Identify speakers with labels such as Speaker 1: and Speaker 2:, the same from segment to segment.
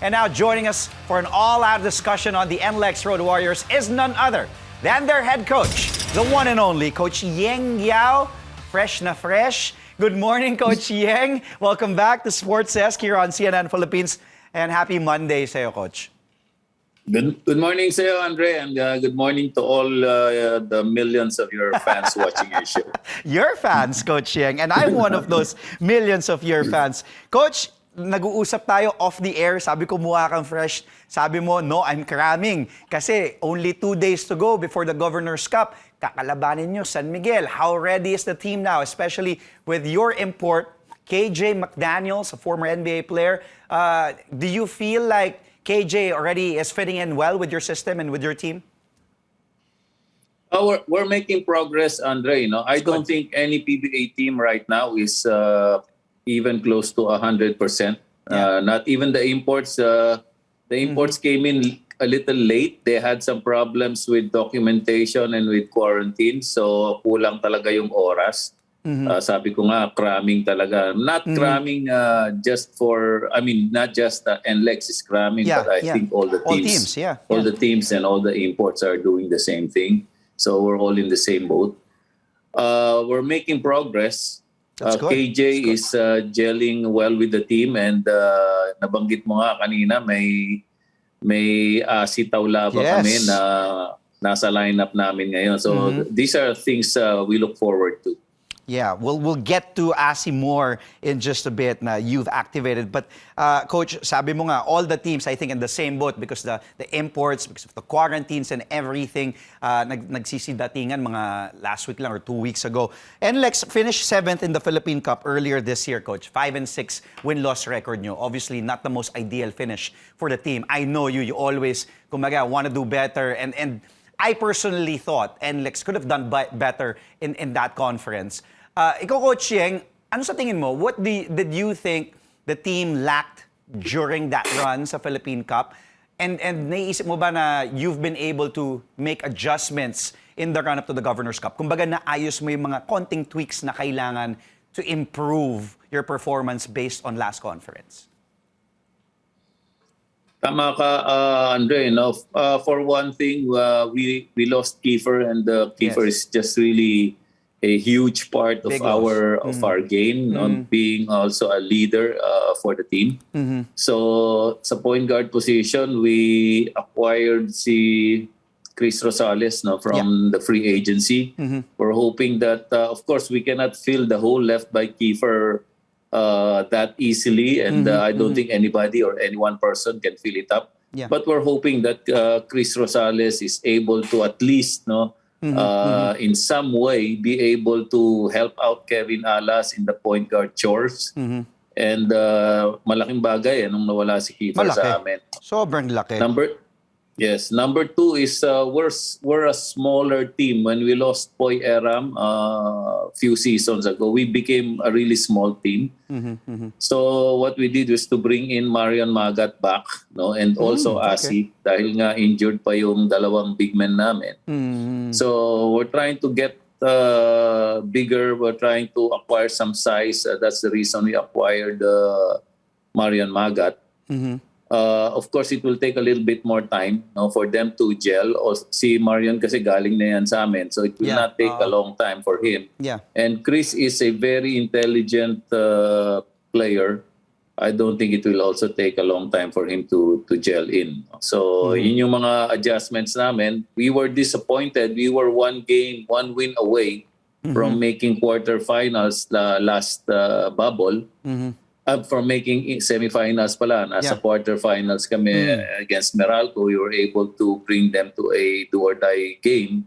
Speaker 1: And now joining us for an all-out discussion on the NLEX Road Warriors is none other than their head coach, the one and only Coach Yeng Guiao. Fresh na fresh. Good morning, Coach Yeng. Welcome back to Sports Desk here on CNN Philippines. And happy Monday sa'yo, Coach.
Speaker 2: Good morning sa'yo, Andre, and good morning to all the millions of your fans watching your show.
Speaker 1: Your fans, Coach Yeng, and I'm one of those millions of your fans. Coach, nag-uusap tayo off the air. Sabi ko, mukha kang fresh. Sabi mo, no, I'm cramming. Kasi only 2 days to go before the Governors Cup. Kakalabanin nyo, San Miguel. How ready is the team now, especially with your import, KJ McDaniels, a former NBA player? Do you feel like KJ already is fitting in well with your system and with your team?
Speaker 2: We're making progress, Andre. I don't think any PBA team right now is even close to 100%. Not even the imports. The imports came in a little late. They had some problems with documentation and with quarantine. So kulang talaga yung oras. Sabi ko nga, cramming talaga. Not cramming just for, not just NLEX is cramming, but I think all the teams, all the teams and all the imports are doing the same thing. So we're all in the same boat. We're making progress. KJ is gelling well with the team, and nabanggit mo nga kanina, may Asi Taulava kami na nasa lineup namin ngayon. So these are things we look forward to.
Speaker 1: Yeah, we'll get to Asi more in just a bit na you've activated. But Coach, sabi mo nga, all the teams I think in the same boat because the imports, because of the quarantines and everything, nagsisidatingan mga last week lang or 2 weeks ago. NLEX finished 7th in the Philippine Cup earlier this year, Coach. 5-6 win-loss record nyo. Obviously, not the most ideal finish for the team. I know you always, kumaga, want to do better. And I personally thought NLEX could have done better in that conference. Ikaw, Coach Yeng, ano sa tingin mo? What did you think the team lacked during that run sa Philippine Cup? And naiisip mo ba na you've been able to make adjustments in the run-up to the Governors Cup? Kumbaga, naayos mo yung mga konting tweaks na kailangan to improve your performance based on last conference?
Speaker 2: Tama ka, Andre. For one thing, we lost Kiefer, and Kiefer is just really a huge part of our game, being also a leader for the team. So sa point guard position, we acquired si Chris Rosales from the free agency. We're hoping that, of course, we cannot fill the hole left by Kiefer that easily, and I don't think anybody or any one person can fill it up. But we're hoping that Chris Rosales is able to at least in some way be able to help out Kevin Alas in the point guard chores. And malaking bagay nung nawala si Kiefer sa amin.
Speaker 1: Sobrang laki.
Speaker 2: Number two is we're a smaller team. When we lost Poy Eram a few seasons ago, we became a really small team. So what we did was to bring in Marion Magat back, and also Asi, dahil nga injured pa yung dalawang big men namin. So we're trying to get bigger. We're trying to acquire some size. That's the reason we acquired Marion Magat. Of course, it will take a little bit more time for them to gel. O si Marion kasi galing na yan sa amin, so it will not take a long time for him. And Chris is a very intelligent player. I don't think it will also take a long time for him to gel in. So yun yung mga adjustments namin. We were disappointed. We were one win away from making quarterfinals last bubble. From making semifinals pala, nasa quarterfinals kami against Meralco. We were able to bring them to a do-or-die game.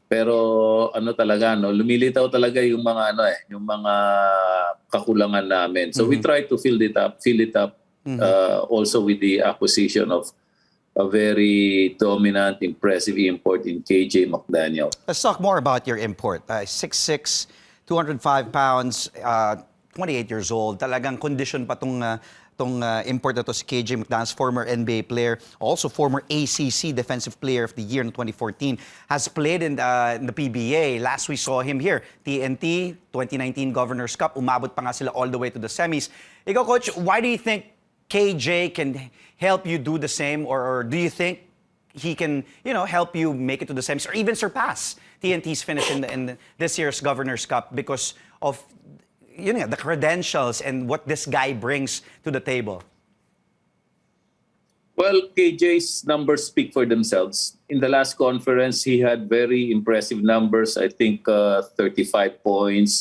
Speaker 2: Pero lumilitaw talaga yung mga kakulangan namin. So we try to fill it up also with the acquisition of a very dominant, impressive import in KJ McDaniel.
Speaker 1: Let's talk more about your import. 6'6", 205 pounds, 28 years old. Talagang condition pa tong import na to si KJ McDaniels, former NBA player, also former ACC Defensive Player of the Year in 2014, has played in the PBA. Last we saw him here, TNT, 2019 Governors Cup. Umabot pa nga sila all the way to the semis. Ikaw, Coach, why do you think KJ can help you do the same, or do you think he can, help you make it to the semis or even surpass TNT's finish in this year's Governors Cup because of the credentials and what this guy brings to the table?
Speaker 2: Well, KJ's numbers speak for themselves. In the last conference, he had very impressive numbers. I think 35 points,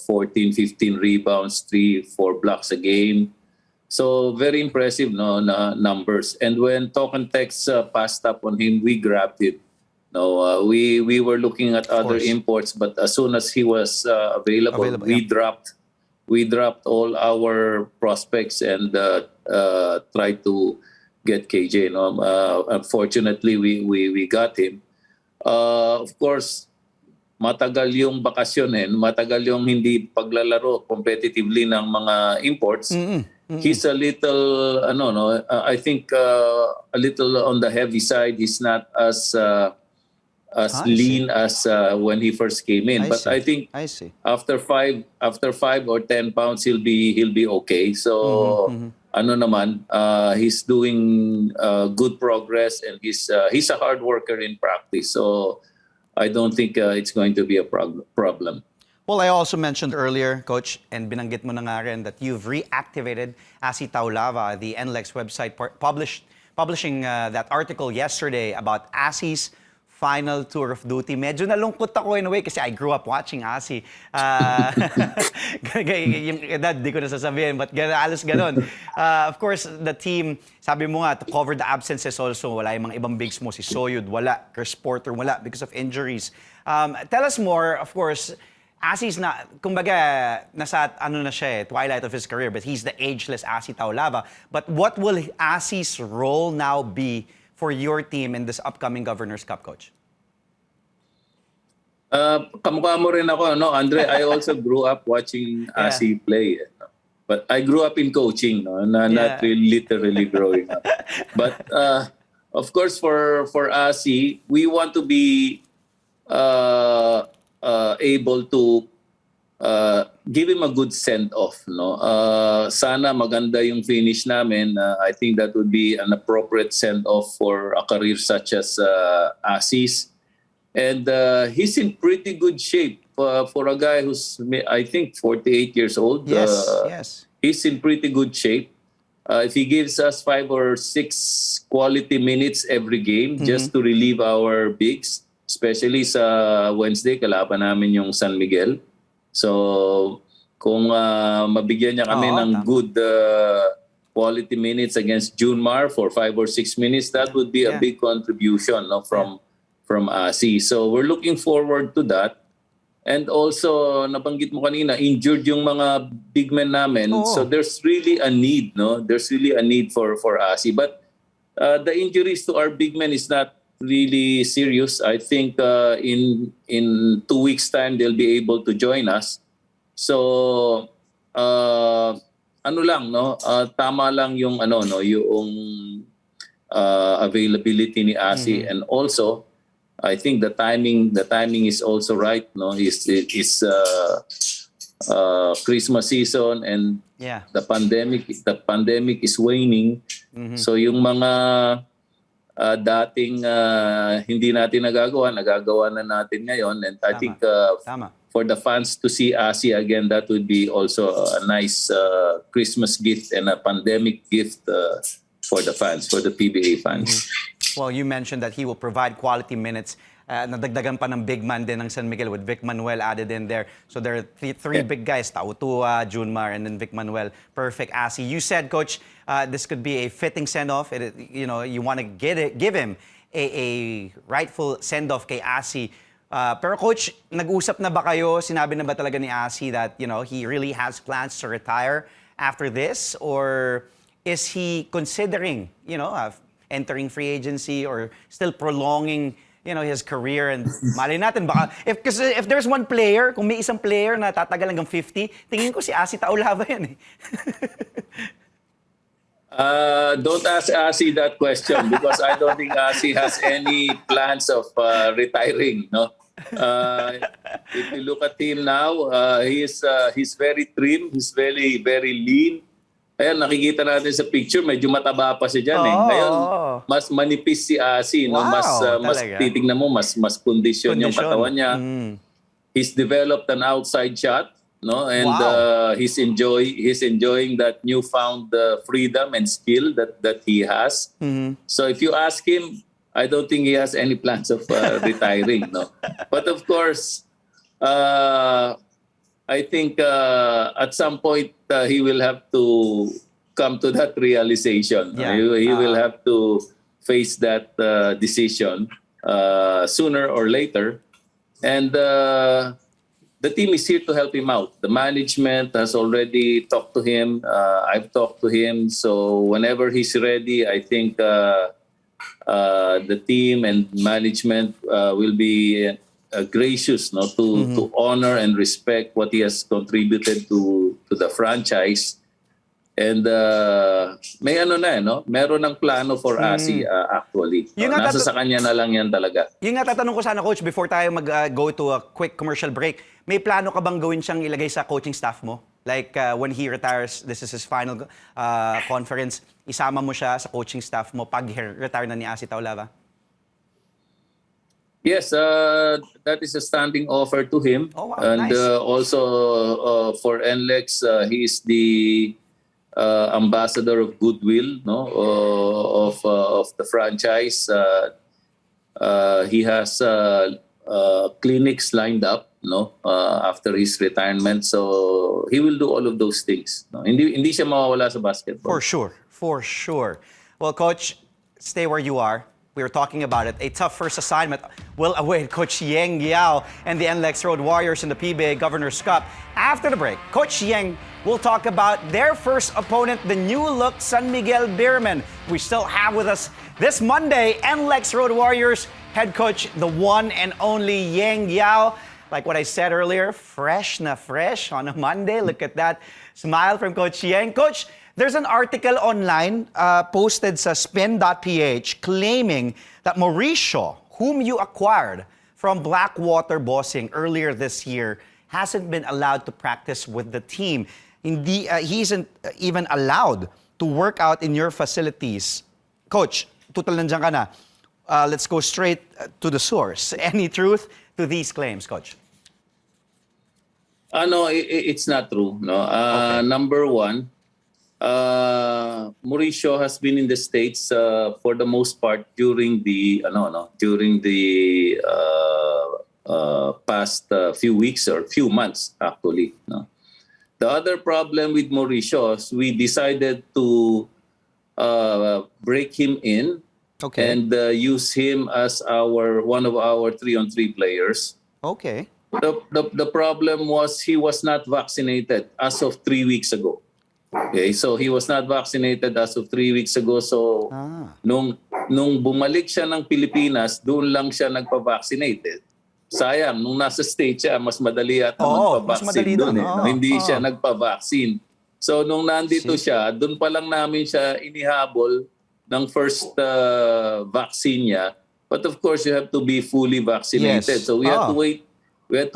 Speaker 2: 14, 15 rebounds, 3, 4 blocks a game. So very impressive numbers. And when Talk and Text passed up on him, we grabbed it. We were looking at other imports, but as soon as he was available, we dropped all our prospects and tried to get KJ. Unfortunately, we got him. Of course, matagal yung bakasyon, matagal yung hindi paglalaro competitively ng mga imports. He's a little, I think a little on the heavy side. He's not as lean as when he first came in. But I think after 5 or 10 pounds, he'll be okay. So he's doing good progress, and he's a hard worker in practice. So I don't think it's going to be a problem.
Speaker 1: Well, I also mentioned earlier, Coach, and binanggit mo na nga rin, that you've reactivated Asi Taulava. The NLEX website publishing that article yesterday about Asi's final tour of duty. Medyo nalungkot ako in a way kasi I grew up watching Asi. Yung edad, di ko nasasabihin, but alos ganon. Of course, the team, sabi mo nga, to cover the absences also, wala yung mga ibang bigs mo. Si Soyud, wala. Chris Porter, wala because of injuries. Tell us more, of course. Asi's na, kumbaga, nasa na siya, twilight of his career, but he's the ageless Asi Taulava. But what will Asi's role now be for your team in this upcoming Governors Cup, Coach?
Speaker 2: Kamukha mo rin ako, Andre. I also grew up watching Asi play. But I grew up in coaching, not really literally growing up. But of course, for Asi, we want to be able to give him a good send-off. Sana maganda yung finish namin. I think that would be an appropriate send-off for a career such as Asi's. And he's in pretty good shape for a guy who's, I think, 48 years old.
Speaker 1: Yes.
Speaker 2: He's in pretty good shape. If he gives us 5 or 6 quality minutes every game just to relieve our bigs, especially sa Wednesday, kalaban namin yung San Miguel. So, kung mabigyan niya kami ng good quality minutes against Junmar for 5 or 6 minutes, that would be a big contribution from Asi. So, we're looking forward to that. And also, nabanggit mo kanina, injured yung mga big men namin. So, there's really a need, There's really a need for Asi. But the injuries to our big men is not really serious. I think in 2 weeks' time they'll be able to join us. So tama lang yung yung availability ni Asi, and also I think the timing is also right. Is Christmas season, and the pandemic is waning. So yung mga dating hindi natin nagagawa na natin ngayon, and I think for the fans to see Asi again, that would be also a nice Christmas gift and a pandemic gift for the fans, for the PBA fans.
Speaker 1: Well, you mentioned that he will provide quality minutes. Nadagdagan pa ng big man din ng San Miguel with Vic Manuel added in there. So there are three big guys, Tautua, Junmar, and then Vic Manuel. Perfect, Asi. You said, Coach, this could be a fitting send-off. You want to give him a rightful send-off kay Asi. Pero Coach, nag-usap na ba kayo? Sinabi na ba talaga ni Asi that he really has plans to retire after this? Or is he considering entering free agency or still prolonging his career? And malay natin baka if there's one player, kung may isang player na tatagal hanggang 50, tingin ko si Asi Taulava yan.
Speaker 2: Don't ask Asi that question because I don't think Asi has any plans of retiring. If you look at him now, he's very trim, he's very, very lean. Ayan, nakikita natin sa picture, medyo mataba pa siya dyan eh. Ngayon,
Speaker 1: Oo.
Speaker 2: mas manipis si Asi, no?
Speaker 1: Wow,
Speaker 2: Mas
Speaker 1: talaga.
Speaker 2: titignan mo, mas kondisyon yung
Speaker 1: Kondisyon.
Speaker 2: katawan niya. He's developed an outside shot, no? And
Speaker 1: Wow.
Speaker 2: he's enjoying that newfound freedom and skill that he has. So if you ask him, I don't think he has any plans of retiring, no? But of course, I think at some point he will have to come to that realization.
Speaker 1: Yeah.
Speaker 2: He will have to face that decision sooner or later. And the team is here to help him out. The management has already talked to him. I've talked to him. So whenever he's ready, I think the team and management will be gracious, no, to honor and respect what he has contributed to the franchise. And may ano na, no? Meron ng plano for Asi actually.
Speaker 1: Yung nga
Speaker 2: Nasa sa kanya na lang yan talaga.
Speaker 1: Yung nga tatanong ko sana, Coach, before tayo mag-go to a quick commercial break, may plano ka bang gawin siyang ilagay sa coaching staff mo? Like when he retires, this is his final conference, isama mo siya sa coaching staff mo pag retire na ni Asi Taulava?
Speaker 2: Yes, that is a standing offer to him.
Speaker 1: Oh, wow,
Speaker 2: And
Speaker 1: nice.
Speaker 2: also for NLEX, he is the ambassador of goodwill, no, of the franchise. He has clinics lined up, no, after his retirement. So he will do all of those things. No? Hindi siya mawawala sa basketball.
Speaker 1: For sure, for sure. Well, Coach, stay where you are. We were talking about it. A tough first assignment will await Coach Yeng Guiao and the NLEX Road Warriors in the PBA Governors Cup. After the break, Coach Yeng will talk about their first opponent, the new-look San Miguel Beermen. We still have with us this Monday, NLEX Road Warriors head coach, the one and only Yeng Guiao. Like what I said earlier, fresh na fresh on a Monday. Look at that smile from Coach Yeng. Coach, there's an article online posted sa spin.ph claiming that Maurice Shaw, whom you acquired from Blackwater Bossing earlier this year, hasn't been allowed to practice with the team. He isn't even allowed to work out in your facilities. Coach, tutal nandiyan ka na. Let's go straight to the source. Any truth to these claims, Coach?
Speaker 2: No, it's not true. No.
Speaker 1: Okay.
Speaker 2: Number one, Maurice Shaw has been in the States for the most part during the past few weeks or few months actually. No? The other problem with Maurice Shaw is we decided to break him in and use him as one of our 3-on-3 players.
Speaker 1: Okay.
Speaker 2: The problem was he was not vaccinated as of 3 weeks ago. Okay, so he was not vaccinated as of 3 weeks ago. So nung bumalik siya ng Pilipinas, doon lang siya nagpa-vaccinated. Sayang, nung nasa States siya, mas madali at magpa-vaccine doon. Hindi siya nagpa-vaccine. So nung nandito siya, doon pa lang namin siya inihabol ng first vaccine niya. But of course, you have to be fully vaccinated. Yes. So we had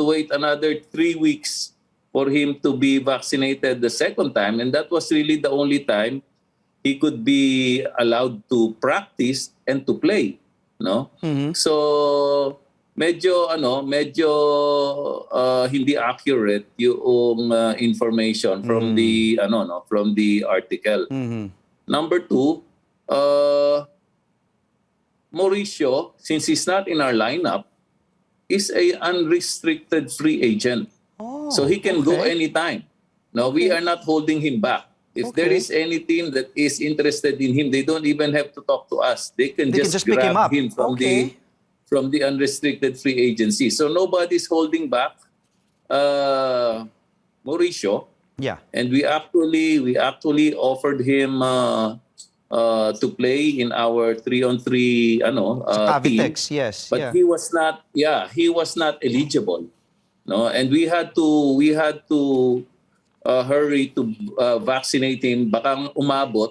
Speaker 2: to wait another 3 weeks for him to be vaccinated the second time, and that was really the only time he could be allowed to practice and to play, no? So medyo hindi accurate yung information from the from the article. Number two, Mauricio, since he's not in our lineup, is a unrestricted free agent. So he can go anytime. No, we are not holding him back. If there is any team that is interested in him, they don't even have to talk to us. They can just
Speaker 1: pick
Speaker 2: grab
Speaker 1: him up.
Speaker 2: From the unrestricted free agency. So nobody's holding back Mauricio.
Speaker 1: Yeah.
Speaker 2: And we actually offered him to play in our 3-on-3 team.
Speaker 1: Yes.
Speaker 2: But he was not eligible. No, and we had to hurry to vaccinate him. Baka umabot.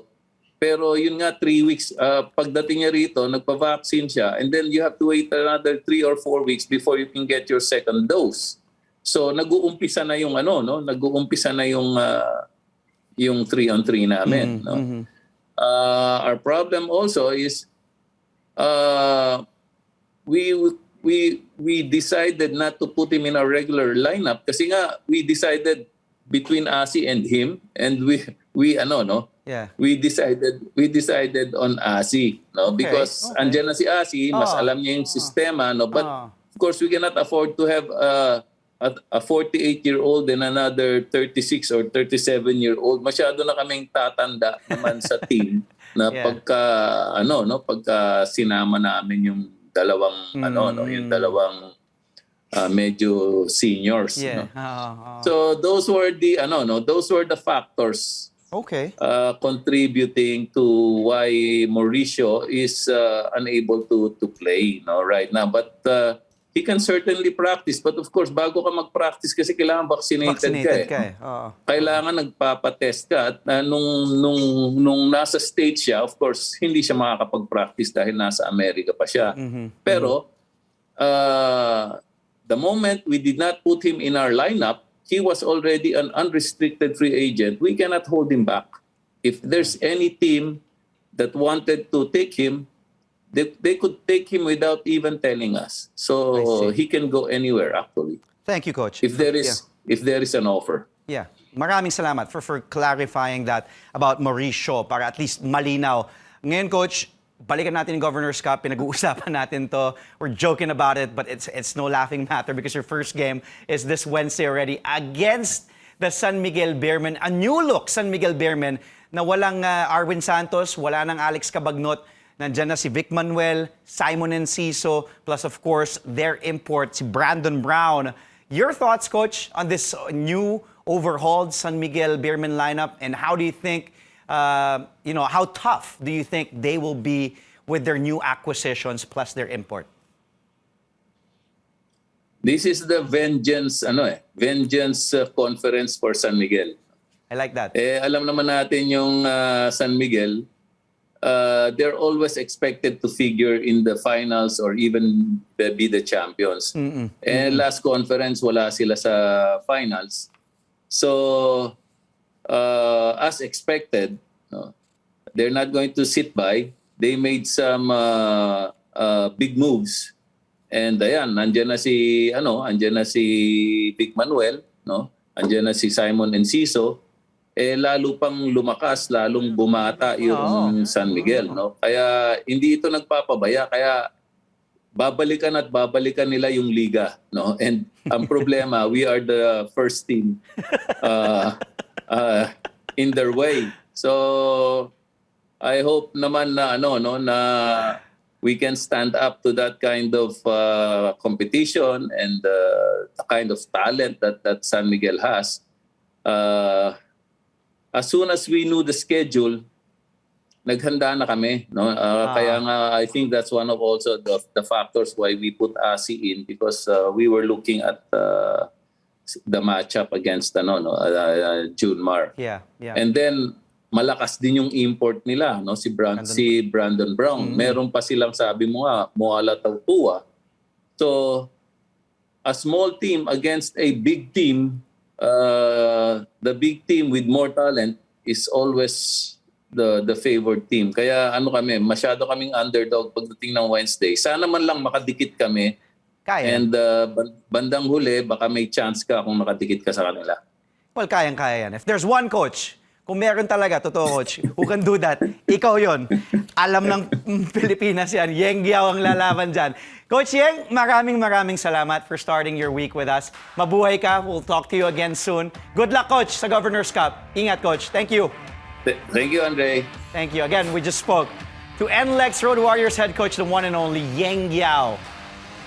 Speaker 2: Pero yun nga, 3 weeks. Pagdating niya rito, nagpa-vaccine siya. And then you have to wait another 3 or 4 weeks before you can get your second dose. So nag-uumpisa na yung yung 3-on-3 namin. No? Our problem also is we decided not to put him in our regular lineup kasi nga we decided between Asi and him, and we
Speaker 1: Yeah.
Speaker 2: we decided on Asi, no,
Speaker 1: Okay,
Speaker 2: because
Speaker 1: okay.
Speaker 2: andyan na si Asi, mas alam niya yung sistema, no, but of course we cannot afford to have a 48-year-old and another 36 or 37-year-old. Masyado na kaming tatanda naman sa team na
Speaker 1: Yeah.
Speaker 2: pagka sinama namin yung dalawang yung dalawang medyo seniors,
Speaker 1: Yeah.
Speaker 2: no. So those were the factors
Speaker 1: Okay.
Speaker 2: contributing to why Mauricio is unable to play, no, right now. But he can certainly practice. But of course, bago ka mag-practice kasi kailangan vaccinated ka eh.
Speaker 1: Oo.
Speaker 2: Kailangan nagpapatest ka. At nung nasa States siya, of course, hindi siya makakapag-practice dahil nasa Amerika pa siya. Pero the moment we did not put him in our lineup, he was already an unrestricted free agent. We cannot hold him back. If there's any team that wanted to take him, they could take him without even telling us. So he can go anywhere actually.
Speaker 1: Thank you, Coach.
Speaker 2: If there is an offer.
Speaker 1: Yeah. Maraming salamat for clarifying that about Maurice Shaw para at least malinaw. Ngayon, Coach, balikan natin yung Governors Cup. Pinag-uusapan natin to. We're joking about it, but it's no laughing matter because your first game is this Wednesday already against the San Miguel Bearmen. A new look San Miguel Bearmen na walang Arwin Santos, wala nang Alex Cabagnot. Nandyan na si Vic Manuel, Simon Enciso, plus of course their import, si Brandon Brown. Your thoughts, Coach, on this new overhauled San Miguel Bearmen lineup, and how do you think how tough do you think they will be with their new acquisitions plus their import?
Speaker 2: This is the vengeance conference for San Miguel.
Speaker 1: I like that.
Speaker 2: Alam naman natin yung San Miguel, they're always expected to figure in the finals or even be the champions. Last conference wala sila sa finals. So as expected, they're not going to sit by. They made some big moves. And ayan, andyan na si Vic Manuel, no? Andyan na si Simon Enciso. Lalo pang lumakas, lalong bumata yung San Miguel, no? Kaya hindi ito nagpapabaya, kaya babalikan at babalikan nila yung liga, no? And ang problema, we are the first team in their way. So I hope naman na na we can stand up to that kind of competition and the kind of talent that San Miguel has. As soon as we knew the schedule, naghanda na kami, no? Kaya nga I think that's one of also the factors why we put Asi in, because we were looking at the matchup against Junmar.
Speaker 1: Yeah.
Speaker 2: And then malakas din yung import nila, no, si Brandon Brown. Meron pa silang, sabi mo nga, Moala Tautua. So a small team against a big team, the big team with more talent is always the favored team. Kaya masyado kaming underdog pagdating ng Wednesday. Sana man lang makadikit kami.
Speaker 1: Kaya.
Speaker 2: And bandang huli, baka may chance ka kung makadikit ka sa kanila.
Speaker 1: Well, kayang-kaya yan. If there's one coach, kung meron talaga, totoo, Coach, who can do that, ikaw yon. Alam ng Pilipinas yan. Yeng Guiao ang lalaban dyan. Coach Yeng, maraming salamat for starting your week with us. Mabuhay ka. We'll talk to you again soon. Good luck, Coach, sa Governors Cup. Ingat, Coach. Thank you.
Speaker 2: Thank you, Andre.
Speaker 1: Thank you. Again, we just spoke to NLEX Road Warriors head coach, the one and only Yeng Guiao.